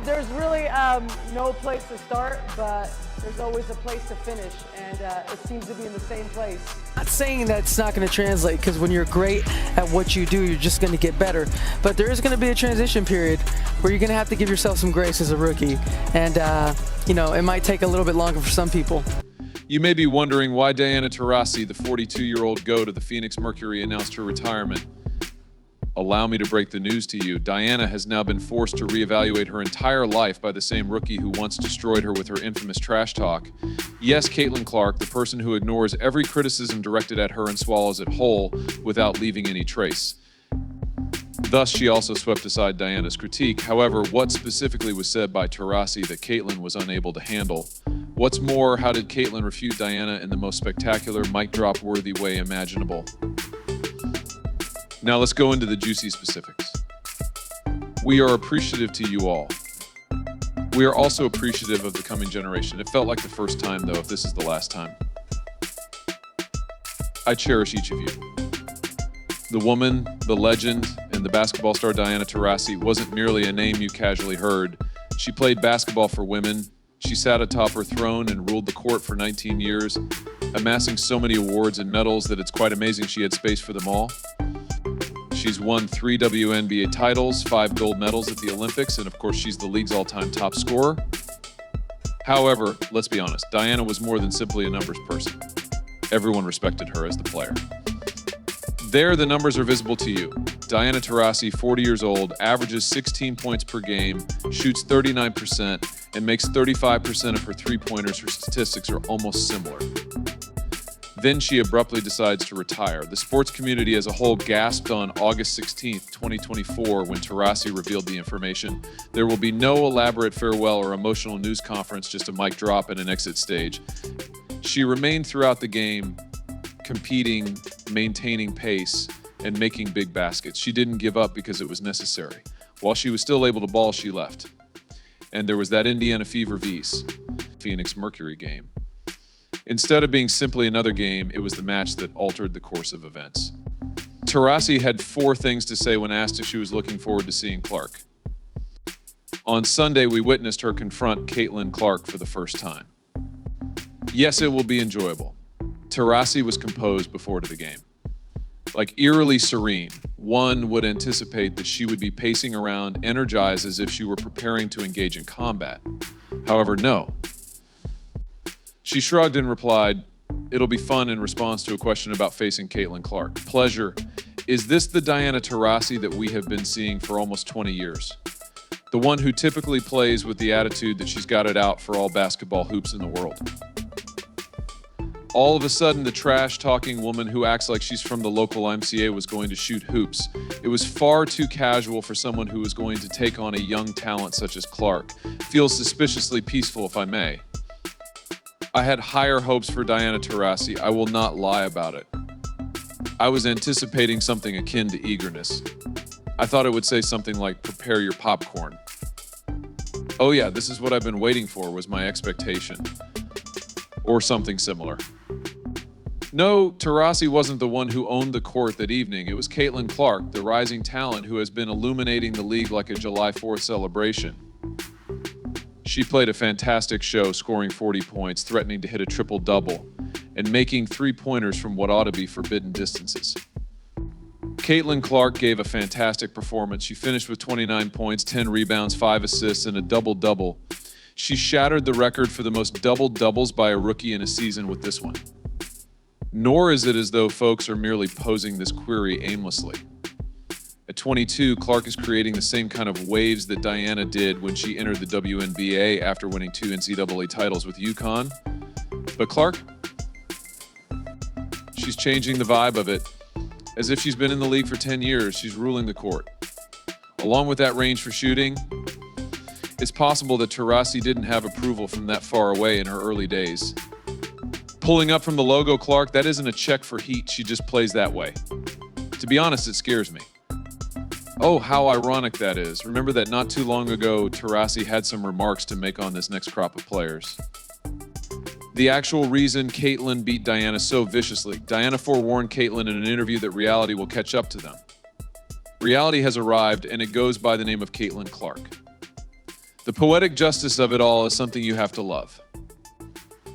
There's really no place to start, but there's always a place to finish, and it seems to be in the same place. Not saying that it's not going to translate, because when you're great at what you do, you're just going to get better. But there is going to be a transition period where you're going to have to give yourself some grace as a rookie, and it might take a little bit longer for some people. You may be wondering why Diana Taurasi, the 42-year-old GOAT of the Phoenix Mercury, announced her retirement. Allow me to break the news to you. Diana has now been forced to reevaluate her entire life by the same rookie who once destroyed her with her infamous trash talk. Yes, Caitlin Clark, the person who ignores every criticism directed at her and swallows it whole without leaving any trace. Thus, she also swept aside Diana's critique. However, what specifically was said by Taurasi that Caitlin was unable to handle? What's more, how did Caitlin refute Diana in the most spectacular, mic drop worthy way imaginable? Now let's go into the juicy specifics. We are appreciative to you all. We are also appreciative of the coming generation. It felt like the first time, though, if this is the last time. I cherish each of you. The woman, the legend, and the basketball star Diana Taurasi wasn't merely a name you casually heard. She played basketball for women. She sat atop her throne and ruled the court for 19 years, amassing so many awards and medals that it's quite amazing she had space for them all. She's won 3 WNBA titles, 5 gold medals at the Olympics, and of course she's the league's all-time top scorer. However, let's be honest, Diana was more than simply a numbers person. Everyone respected her as the player. There, the numbers are visible to you. Diana Taurasi, 40 years old, averages 16 points per game, shoots 39%, and makes 35% of her three-pointers. Her statistics are almost similar. Then she abruptly decides to retire. The sports community as a whole gasped on August 16, 2024, when Taurasi revealed the information. There will be no elaborate farewell or emotional news conference, just a mic drop and an exit stage. She remained throughout the game, competing, maintaining pace, and making big baskets. She didn't give up because it was necessary. While she was still able to ball, she left. And there was that Indiana Fever V's Phoenix Mercury game. Instead of being simply another game, it was the match that altered the course of events. Taurasi had 4 things to say when asked if she was looking forward to seeing Clark. On Sunday, we witnessed her confront Caitlin Clark for the first time. Yes, it will be enjoyable. Taurasi was composed before the game. Like eerily serene, one would anticipate that she would be pacing around, energized as if she were preparing to engage in combat. However, no. She shrugged and replied, "It'll be fun," in response to a question about facing Caitlin Clark. Pleasure. Is this the Diana Taurasi that we have been seeing for almost 20 years? The one who typically plays with the attitude that she's got it out for all basketball hoops in the world. All of a sudden, the trash-talking woman who acts like she's from the local MCA was going to shoot hoops. It was far too casual for someone who was going to take on a young talent such as Clark. Feels suspiciously peaceful, if I may. I had higher hopes for Diana Taurasi. I will not lie about it. I was anticipating something akin to eagerness. I thought it would say something like, "Prepare your popcorn." Oh yeah, this is what I've been waiting for, was my expectation. Or something similar. No, Taurasi wasn't the one who owned the court that evening. It was Caitlin Clark, the rising talent who has been illuminating the league like a July 4th celebration. She played a fantastic show, scoring 40 points, threatening to hit a triple-double, and making three-pointers from what ought to be forbidden distances. Caitlin Clark gave a fantastic performance. She finished with 29 points, 10 rebounds, 5 assists, and a double-double. She shattered the record for the most double-doubles by a rookie in a season with this one. Nor is it as though folks are merely posing this query aimlessly. At 22, Clark is creating the same kind of waves that Diana did when she entered the WNBA after winning 2 NCAA titles with UConn. But Clark, she's changing the vibe of it. As if she's been in the league for 10 years, she's ruling the court. Along with that range for shooting, it's possible that Taurasi didn't have approval from that far away in her early days. Pulling up from the logo, Clark, that isn't a check for heat. She just plays that way. To be honest, it scares me. Oh, how ironic that is. Remember that not too long ago, Taurasi had some remarks to make on this next crop of players. The actual reason Caitlin beat Diana so viciously. Diana forewarned Caitlin in an interview that reality will catch up to them. Reality has arrived, and it goes by the name of Caitlin Clark. The poetic justice of it all is something you have to love.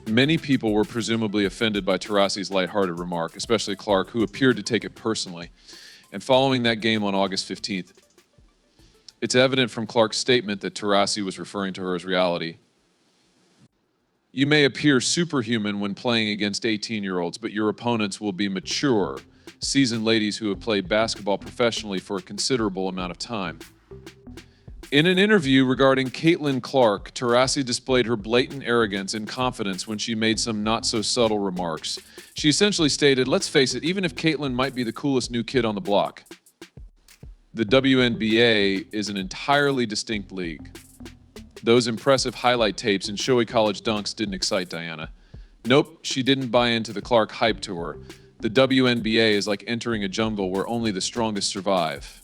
Many people were presumably offended by Taurasi's lighthearted remark, especially Clark, who appeared to take it personally. And following that game on August 15th, it's evident from Clark's statement that Taurasi was referring to her as reality. You may appear superhuman when playing against 18-year-olds, but your opponents will be mature, seasoned ladies who have played basketball professionally for a considerable amount of time. In an interview regarding Caitlin Clark, Taurasi displayed her blatant arrogance and confidence when she made some not-so-subtle remarks. She essentially stated, let's face it, even if Caitlin might be the coolest new kid on the block, the WNBA is an entirely distinct league. Those impressive highlight tapes and showy college dunks didn't excite Diana. Nope, she didn't buy into the Clark hype tour. The WNBA is like entering a jungle where only the strongest survive.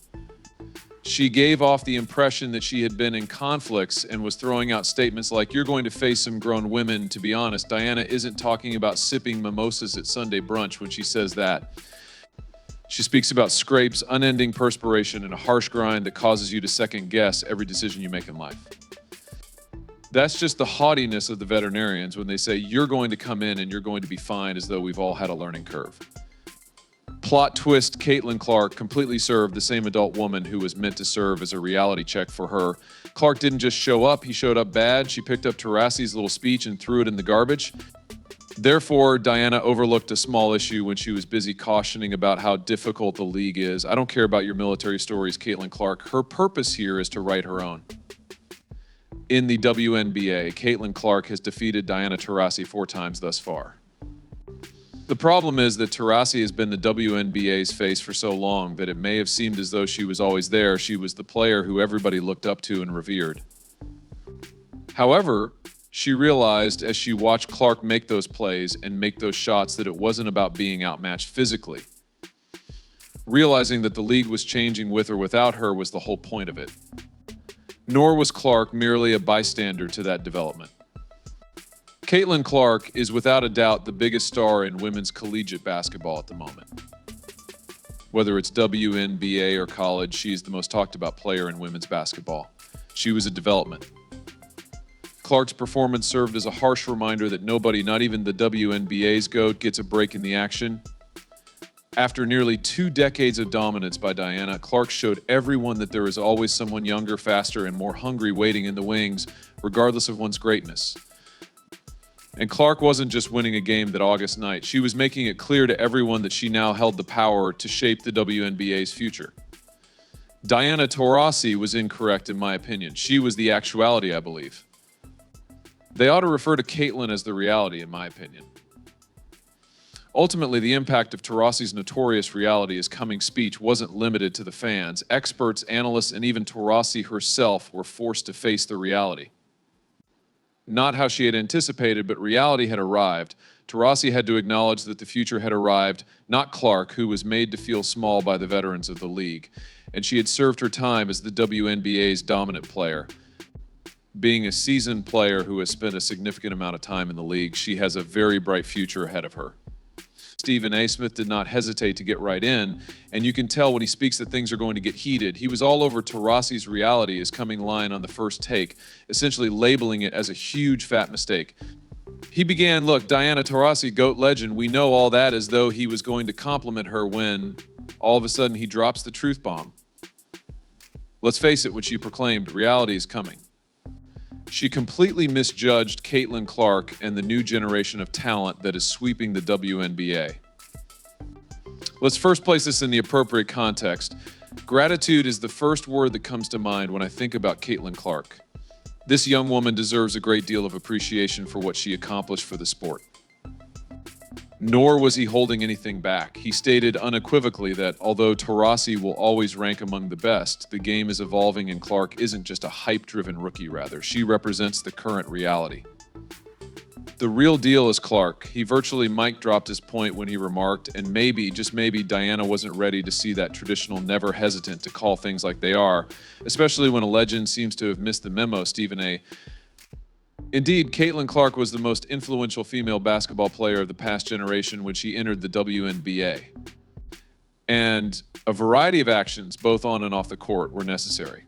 She gave off the impression that she had been in conflicts and was throwing out statements like, you're going to face some grown women. To be honest, Diana isn't talking about sipping mimosas at Sunday brunch when she says that. She speaks about scrapes, unending perspiration, and a harsh grind that causes you to second guess every decision you make in life. That's just the haughtiness of the veterinarians when they say you're going to come in and you're going to be fine, as though we've all had a learning curve. Plot twist, Caitlin Clark completely served the same adult woman who was meant to serve as a reality check for her. Clark didn't just show up, he showed up bad. She picked up Taurasi's little speech and threw it in the garbage. Therefore, Diana overlooked a small issue when she was busy cautioning about how difficult the league is. I don't care about your military stories, Caitlin Clark. Her purpose here is to write her own. In the WNBA, Caitlin Clark has defeated Diana Taurasi 4 times thus far. The problem is that Taurasi has been the WNBA's face for so long that it may have seemed as though she was always there. She was the player who everybody looked up to and revered. However, she realized as she watched Clark make those plays and make those shots that it wasn't about being outmatched physically. Realizing that the league was changing with or without her was the whole point of it. Nor was Clark merely a bystander to that development. Caitlin Clark is without a doubt the biggest star in women's collegiate basketball at the moment. Whether it's WNBA or college, she's the most talked about player in women's basketball. She was a development. Clark's performance served as a harsh reminder that nobody, not even the WNBA's GOAT, gets a break in the action. After nearly 2 decades of dominance by Diana, Clark showed everyone that there is always someone younger, faster, and more hungry waiting in the wings, regardless of one's greatness. And Clark wasn't just winning a game that August night. She was making it clear to everyone that she now held the power to shape the WNBA's future. Diana Taurasi was incorrect in my opinion. She was the actuality, I believe. They ought to refer to Caitlin as the reality, in my opinion. Ultimately, the impact of Taurasi's notorious reality as coming speech wasn't limited to the fans. Experts, analysts, and even Taurasi herself were forced to face the reality. Not how she had anticipated, but reality had arrived. Taurasi had to acknowledge that the future had arrived, not Clark, who was made to feel small by the veterans of the league. And she had served her time as the WNBA's dominant player. Being a seasoned player who has spent a significant amount of time in the league, she has a very bright future ahead of her. Stephen A. Smith did not hesitate to get right in, and you can tell when he speaks that things are going to get heated. He was all over Taurasi's reality as coming line on the first take, essentially labeling it as a huge fat mistake. He began, look, Diana Taurasi, GOAT legend, we know all that, as though he was going to compliment her when all of a sudden he drops the truth bomb. Let's face it, what she proclaimed, reality is coming. She completely misjudged Caitlin Clark and the new generation of talent that is sweeping the WNBA. Let's first place this in the appropriate context. Gratitude is the first word that comes to mind when I think about Caitlin Clark. This young woman deserves a great deal of appreciation for what she accomplished for the sport. Nor was he holding anything back. He stated unequivocally that although Taurasi will always rank among the best, the game is evolving and Clark isn't just a hype-driven rookie, rather. She represents the current reality. The real deal is Clark. He virtually mic dropped his point when he remarked, and maybe, just maybe, Diana wasn't ready to see that traditional never hesitant to call things like they are, especially when a legend seems to have missed the memo, Stephen A. Indeed, Caitlin Clark was the most influential female basketball player of the past generation when she entered the WNBA. And a variety of actions, both on and off the court, were necessary.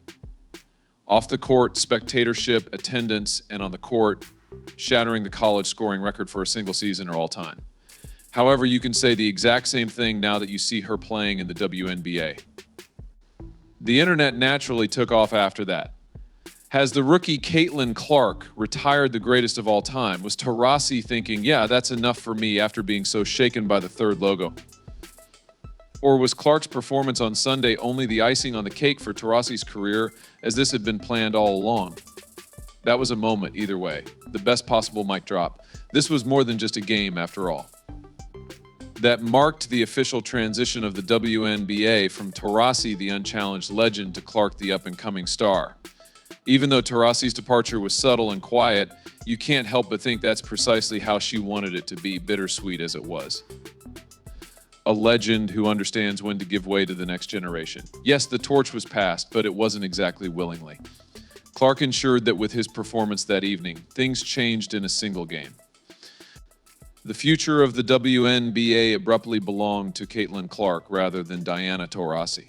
Off the court, spectatorship, attendance, and on the court, shattering the college scoring record for a single season or all time. However, you can say the exact same thing now that you see her playing in the WNBA. The internet naturally took off after that. Has the rookie Caitlin Clark retired the greatest of all time? Was Taurasi thinking, yeah, that's enough for me after being so shaken by the third logo? Or was Clark's performance on Sunday only the icing on the cake for Taurasi's career, as this had been planned all along? That was a moment either way, the best possible mic drop. This was more than just a game after all. That marked the official transition of the WNBA from Taurasi, the unchallenged legend, to Clark, the up-and-coming star. Even though Taurasi's departure was subtle and quiet, you can't help but think that's precisely how she wanted it to be, bittersweet as it was. A legend who understands when to give way to the next generation. Yes, the torch was passed, but it wasn't exactly willingly. Clark ensured that with his performance that evening, things changed in a single game. The future of the WNBA abruptly belonged to Caitlin Clark rather than Diana Taurasi.